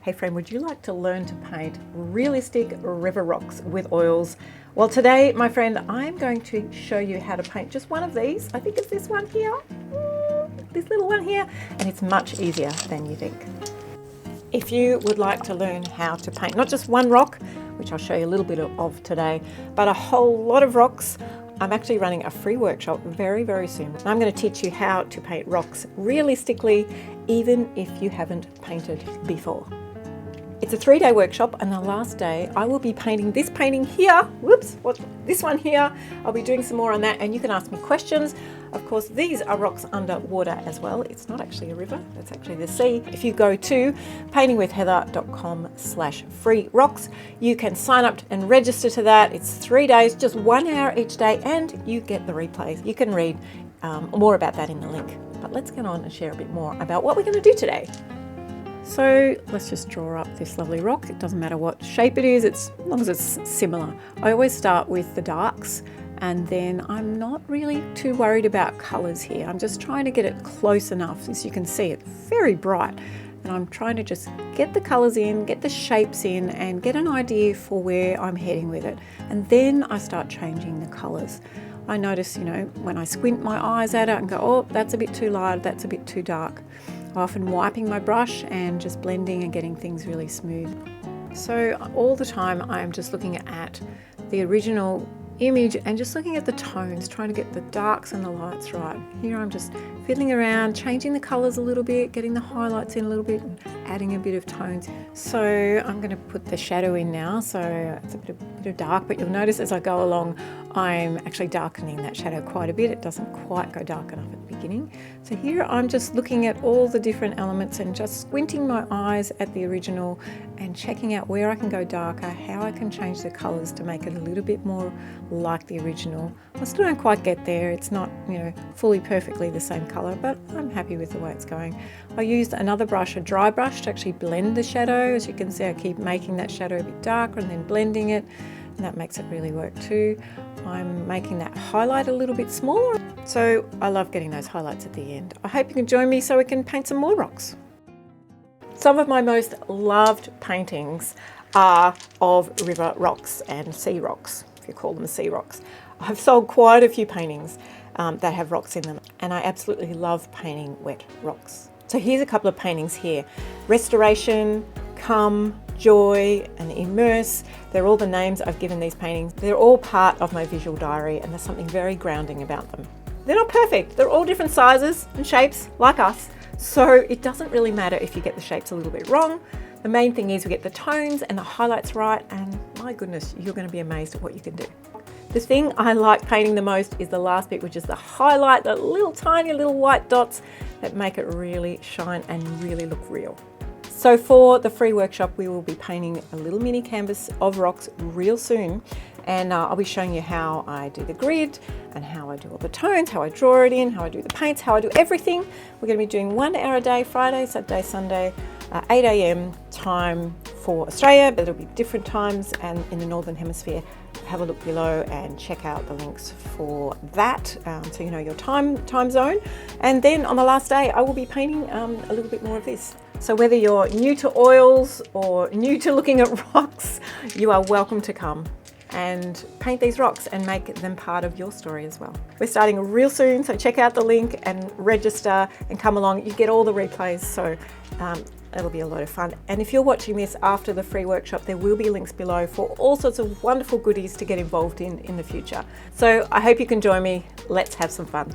Hey friend, would you like to learn to paint realistic river rocks with oils? Well, today, my friend, I'm going to show you how to paint just one of these. I think it's this one here, this little one here, and it's much easier than you think. If you would like to learn how to paint not just one rock, which I'll show you a little bit of today, but a whole lot of rocks, I'm actually running a free workshop very, very soon. I'm going to teach you how to paint rocks realistically, even if you haven't painted before. It's a 3-day workshop, and the last day I will be painting this painting here. This one here. I'll be doing some more on that, and you can ask me questions. Of course, these are rocks under water as well. It's not actually a river, it's actually the sea. If you go to paintingwithheather.com/free rocks, you can sign up and register to that. It's 3 days, just 1 hour each day, and you get the replays. You can read more about that in the link. But let's get on and share a bit more about what we're going to do today. So let's just draw up this lovely rock. It doesn't matter what shape it is, as long as it's similar. I always start with the darks, and then I'm not really too worried about colours here. I'm just trying to get it close enough. As you can see, it's very bright, and I'm trying to just get the colours in, get the shapes in, and get an idea for where I'm heading with it. And then I start changing the colours. I notice, when I squint my eyes at it and go, oh, that's a bit too light, that's a bit too dark. Often wiping my brush and just blending and getting things really smooth. So all the time I'm just looking at the original image and just looking at the tones, trying to get the darks and the lights right. Here I'm just fiddling around, changing the colours a little bit, getting the highlights in a little bit, and adding a bit of tones. So I'm going to put the shadow in now, so it's a bit of dark, but you'll notice as I go along I'm actually darkening that shadow quite a bit. It doesn't quite go dark enough at the beginning. So here I'm just looking at all the different elements and just squinting my eyes at the original and checking out where I can go darker, how I can change the colours to make it a little bit more like the original. I still don't quite get there. It's not, fully perfectly the same colour, but I'm happy with the way it's going. I used another brush, a dry brush, to actually blend the shadow. As you can see, I keep making that shadow a bit darker and then blending it, and that makes it really work too. I'm making that highlight a little bit smaller, so I love getting those highlights at the end. I hope you can join me so we can paint some more rocks. Some of my most loved paintings are of river rocks and sea rocks, if you call them sea rocks. I've sold quite a few paintings that have rocks in them, and I absolutely love painting wet rocks. So here's a couple of paintings here. Restoration, Come, Joy, and Immerse. They're all the names I've given these paintings. They're all part of my visual diary, and there's something very grounding about them. They're not perfect. They're all different sizes and shapes, like us. So it doesn't really matter if you get the shapes a little bit wrong. The main thing is we get the tones and the highlights right, and my goodness, you're going to be amazed at what you can do. The thing I like painting the most is the last bit, which is the highlight, the little tiny little white dots that make it really shine and really look real. So for the free workshop, we will be painting a little mini canvas of rocks real soon, and I'll be showing you how I do the grid and how I do all the tones, how I draw it in, how I do the paints, how I do everything. We're going to be doing 1 hour a day, Friday, Saturday, Sunday, 8 a.m. time for Australia, but it'll be different times, and in the Northern Hemisphere. Have a look below and check out the links for that, so you know your time zone. And then on the last day, I will be painting a little bit more of this. So whether you're new to oils or new to looking at rocks, you are welcome to come and paint these rocks and make them part of your story as well. We're starting real soon, so check out the link and register and come along. You get all the replays, so it'll be a lot of fun. And if you're watching this after the free workshop, there will be links below for all sorts of wonderful goodies to get involved in the future. So I hope you can join me. Let's have some fun.